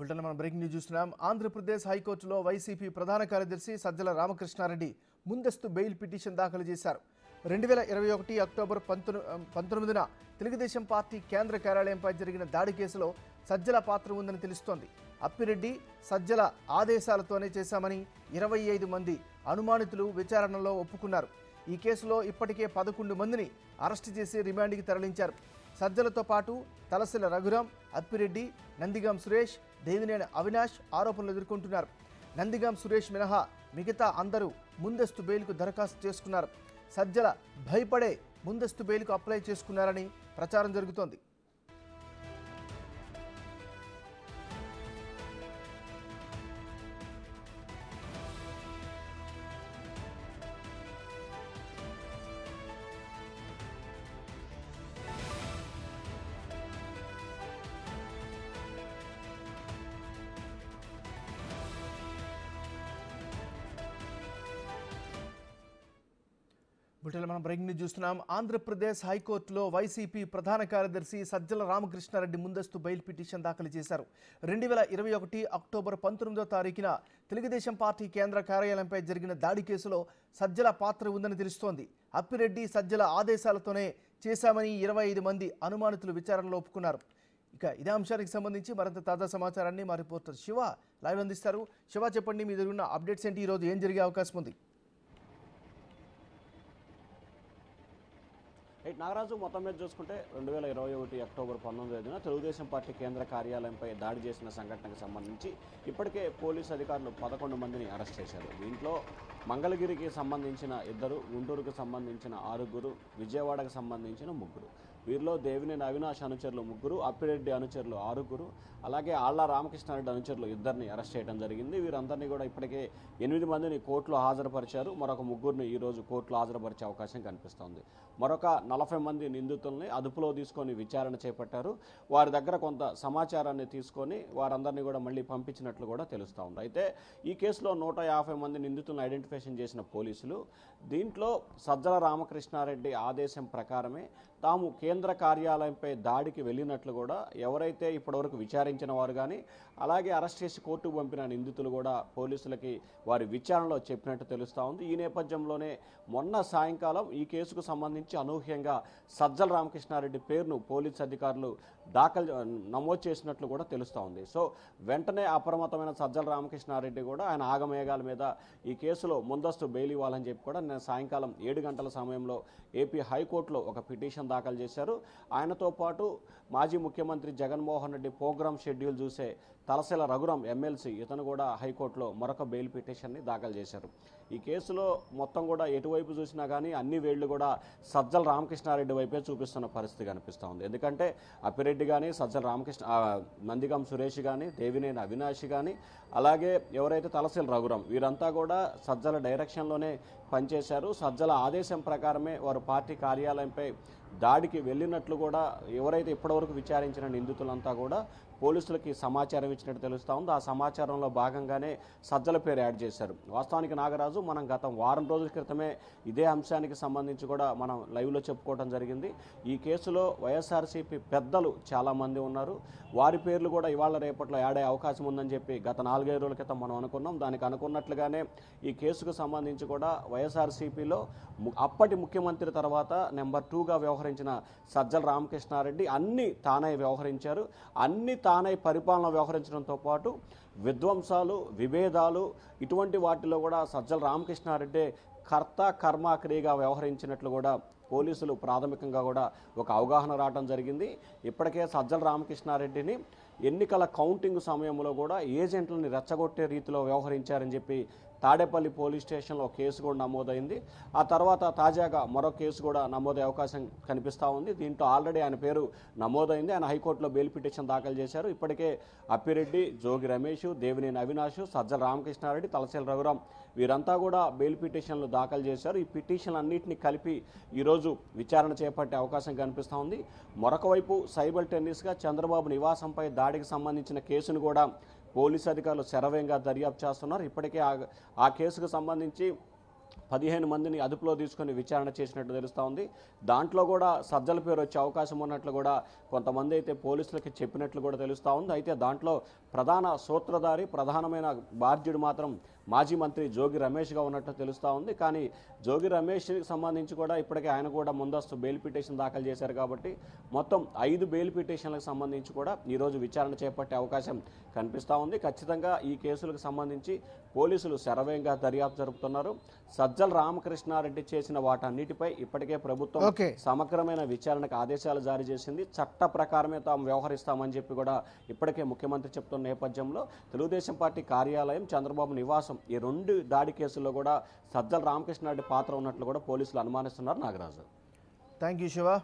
Bulletin మనం breaking news చూస్తున్నాం. ఆంధ్రప్రదేశ్ హైకోర్టులో వైసీపీ ప్రధాన కార్యదర్శి సజ్జల రామకృష్ణారెడ్డి ముందస్తు బెయిల్ పిటిషన్ దాఖలు చేశారు. 2021 అక్టోబర్ 19న తెలుగుదేశం పార్టీ కేంద్ర కార్యాలయంపై జరిగిన దాడి కేసులో సజ్జల పాత్ర ఉందని తెలుస్తోంది. అప్పిరెడ్డి సజ్జల ఆదేశాలతోనే చేశామని 25 మంది అనుమానితులు విచారణలో ఒప్పుకున్నారు. ఈ కేసులో ఇప్పటికే 11 మందిని అరెస్టు చేసి రిమాండ్కి తరలించారు. సజ్జలతో పాటు తలసిల రఘురాం, అప్పిరెడ్డి, నందిగాం సురేష్, దేవినేని అవినాష్ ఆరోపణలు ఎదుర్కొంటున్నారు. నందిగాం సురేష్ మినహా మిగతా అందరూ ముందస్తు బెయిల్కు దరఖాస్తు చేసుకున్నారు. సజ్జల భయపడే ముందస్తు బెయిల్కు అప్లై చేసుకున్నారని ప్రచారం జరుగుతోంది. బులెటిన్లో మనం బ్రేకింగ్ న్యూస్ చూస్తున్నాం. ఆంధ్రప్రదేశ్ హైకోర్టులో వైసీపీ ప్రధాన కార్యదర్శి సజ్జల రామకృష్ణారెడ్డి ముందస్తు బెయిల్ పిటిషన్ దాఖలు చేశారు. 2021 అక్టోబర్ 19వ తారీఖున తెలుగుదేశం పార్టీ కేంద్ర కార్యాలయంపై జరిగిన దాడి కేసులో సజ్జల పాత్ర ఉందని తెలుస్తోంది. అప్పిరెడ్డి సజ్జల ఆదేశాలతోనే చేశామని 25 మంది అనుమానితులు విచారణలో ఒప్పుకున్నారు. ఇక ఇదే అంశానికి సంబంధించి మరింత తాజా సమాచారాన్ని మా రిపోర్టర్ శివ లైవ్ అందిస్తారు. శివ, చెప్పండి, మీ దగ్గర ఉన్న అప్డేట్స్ ఏంటి? ఈరోజు ఏం జరిగే అవకాశం ఉంది? నాగరాజు, మొత్తం మీద చూసుకుంటే 2021 అక్టోబర్ 19న తెలుగుదేశం పార్టీ కేంద్ర కార్యాలయంపై దాడి చేసిన సంఘటనకు సంబంధించి ఇప్పటికే పోలీసు అధికారులు 11 మందిని అరెస్ట్ చేశారు. దీంట్లో మంగళగిరికి సంబంధించిన 2, గుంటూరుకు సంబంధించిన 6, విజయవాడకు సంబంధించిన 3. వీరిలో దేవినేని అవినాష్ అనుచరులు 3, అప్పిరెడ్డి అనుచరులు 6, అలాగే ఆళ్ల రామకృష్ణారెడ్డి అనుచరులు 2ని అరెస్ట్ చేయడం జరిగింది. వీరందరినీ కూడా ఇప్పటికే 8 మందిని కోర్టులో హాజరుపరిచారు. మరొక 3ని ఈరోజు కోర్టులో హాజరుపరిచే అవకాశం కనిపిస్తోంది. మరొక 40 మంది నిందితుల్ని అదుపులో తీసుకొని విచారణ చేపట్టారు. వారి దగ్గర కొంత సమాచారాన్ని తీసుకొని వారందరినీ కూడా మళ్ళీ పంపించినట్లు కూడా తెలుస్తూ ఉంది. అయితే ఈ కేసులో 150 మంది నిందితులను ఐడెంటిఫికేషన్ చేసిన పోలీసులు దీంట్లో సజ్జల రామకృష్ణారెడ్డి ఆదేశం ప్రకారమే తాము కేంద్ర కార్యాలయంపై దాడికి వెళ్ళినట్లు కూడా ఎవరైతే ఇప్పటివరకు విచారించిన వారు కానీ అలాగే అరెస్ట్ చేసి కోర్టుకు పంపిన నిందితులు కూడా పోలీసులకి వారి విచారణలో చెప్పినట్టు తెలుస్తూ ఉంది. ఈ నేపథ్యంలోనే మొన్న సాయంకాలం ఈ కేసుకు సంబంధించి అనూహ్యంగా సజ్జల రామకృష్ణారెడ్డి పేరును పోలీసు అధికారులు నమోదు చేసినట్లు కూడా తెలుస్తూ ఉంది. సో వెంటనే అప్రమత్తమైన సజ్జల రామకృష్ణారెడ్డి కూడా ఆయన ఆగమేఘాల మీద ఈ కేసులో ముందస్తు బెయిల్ ఇవ్వాలని చెప్పి కూడా నేను సాయంకాలం 7 గంటల సమయంలో ఏపీ హైకోర్టులో ఒక పిటిషన్ దాఖలు చేశారు. ఆయనతో పాటు మాజీ ముఖ్యమంత్రి జగన్మోహన్ రెడ్డి ప్రోగ్రామ్ షెడ్యూల్ చూసే తలసిల రఘురాం ఎమ్మెల్సీ ఇతను కూడా హైకోర్టులో మరొక బెయిల్ పిటిషన్ని దాఖలు చేశారు. ఈ కేసులో మొత్తం కూడా ఎటువైపు చూసినా కానీ అన్ని వేళ్లు కూడా సజ్జల రామకృష్ణారెడ్డి వైపే చూపిస్తున్న పరిస్థితి కనిపిస్తూ ఉంది. ఎందుకంటే అప్పిరెడ్డి కానీ నందిగాం సురేష్ కానీ దేవినేని అవినాష్ కానీ అలాగే ఎవరైతే తలసిల రఘురాం వీరంతా కూడా సజ్జల డైరెక్షన్లోనే పనిచేశారు. సజ్జల ఆదేశం ప్రకారమే వారు పార్టీ కార్యాలయంపై దాడికి వెళ్ళినట్లు కూడా ఎవరైతే ఇప్పటివరకు విచారించిన నిందితులంతా కూడా పోలీసులకి సమాచారం ఇచ్చినట్టు తెలుస్తూ ఉంది. ఆ సమాచారంలో భాగంగానే సజ్జల పేరు యాడ్ చేశారు. వాస్తవానికి నాగరాజు, మనం గత వారం రోజుల క్రితమే ఇదే అంశానికి సంబంధించి కూడా మనం లైవ్లో చెప్పుకోవడం జరిగింది. ఈ కేసులో వైఎస్ఆర్సీపీ పెద్దలు చాలామంది ఉన్నారు. వారి పేర్లు కూడా ఇవాళ రేపట్లో యాడ్ అయ్యే అవకాశం ఉందని చెప్పి గత 4-5 రోజుల క్రితం మనం అనుకున్నాం. దానికి అనుకున్నట్లుగానే ఈ కేసుకు సంబంధించి కూడా వైఎస్ఆర్సీపీలో అప్పటి ముఖ్యమంత్రి తర్వాత నెంబర్ 2గా వ్యవహరించిన సజ్జల రామకృష్ణారెడ్డి అన్ని తానై వ్యవహరించారు. అన్ని తానై పరిపాలన వ్యవహరించడంతో పాటు విధ్వంసాలు, విభేదాలు ఇటువంటి వాటిలో కూడా సజ్జల రామకృష్ణారెడ్డి కర్త కర్మ క్రియగా వ్యవహరించినట్లు కూడా పోలీసులు ప్రాథమికంగా కూడా ఒక అవగాహన రావడం జరిగింది. ఇప్పటికే సజ్జల రామకృష్ణారెడ్డిని ఎన్నికల కౌంటింగ్ సమయంలో కూడా ఏజెంట్లని రెచ్చగొట్టే రీతిలో వ్యవహరించారని చెప్పి తాడేపల్లి పోలీస్ స్టేషన్లో కేసు కూడా నమోదైంది. ఆ తర్వాత తాజాగా మరో కేసు కూడా నమోదయ్యే అవకాశం కనిపిస్తూ ఉంది. దీంట్లో ఆల్రెడీ ఆయన పేరు నమోదైంది. ఆయన హైకోర్టులో బెయిల్ పిటిషన్ దాఖలు చేశారు. ఇప్పటికే అప్పిరెడ్డి, జోగి రమేష్, దేవినేని అవినాష్, సజ్జల రామకృష్ణారెడ్డి, తలసిల రఘురాం వీరంతా కూడా బెయిల్ పిటిషన్లు దాఖలు చేశారు. ఈ పిటిషన్లన్నింటినీ కలిపి ఈరోజు విచారణ చేపట్టే అవకాశం కనిపిస్తూ ఉంది. మరొక వైపు సైబర్ టెన్నిస్గా చంద్రబాబు నివాసంపై దాడికి సంబంధించిన కేసును కూడా పోలీసు అధికారులు శరవేగంగా దర్యాప్తు చేస్తున్నారు. ఇప్పటికే ఆ కేసుకు సంబంధించి 15 మందిని అదుపులో తీసుకొని విచారణ చేసినట్టు తెలుస్తూ ఉంది. దాంట్లో కూడా సజ్జల పేరు వచ్చే అవకాశం ఉన్నట్లు కూడా కొంతమంది అయితే పోలీసులకి చెప్పినట్లు కూడా తెలుస్తూ ఉంది. అయితే దాంట్లో ప్రధాన సూత్రధారి, ప్రధానమైన బాధ్యుడు మాత్రం మాజీ మంత్రి జోగి రమేష్గా ఉన్నట్లు తెలుస్తూ ఉంది. కానీ జోగి రమేష్కి సంబంధించి కూడా ఇప్పటికే ఆయన కూడా ముందస్తు బెయిల్ పిటిషన్ దాఖలు చేశారు కాబట్టి మొత్తం 5 బెయిల్ పిటిషన్లకు సంబంధించి కూడా ఈరోజు విచారణ చేపట్టే అవకాశం కనిపిస్తూ ఉంది. ఖచ్చితంగా ఈ కేసులకు సంబంధించి పోలీసులు శరవేగంగా దర్యాప్తు జరుపుతున్నారు. సజ్జల రామకృష్ణారెడ్డి చేసిన వాటన్నిటిపై ఇప్పటికే ప్రభుత్వం సమగ్రమైన విచారణకు ఆదేశాలు జారీ చేసింది. చట్ట ప్రకారమే తాము వ్యవహరిస్తామని చెప్పి కూడా ఇప్పటికే ముఖ్యమంత్రి చెప్తున్న నేపథ్యంలో తెలుగుదేశం పార్టీ కార్యాలయం, చంద్రబాబు నివాసం ఈ 2 దాడి కేసుల్లో కూడా సజ్జల రామకృష్ణారెడ్డి పాత్ర ఉన్నట్లు కూడా పోలీసులు అనుమానిస్తున్నారు. Nagaraju, thank you Shiva.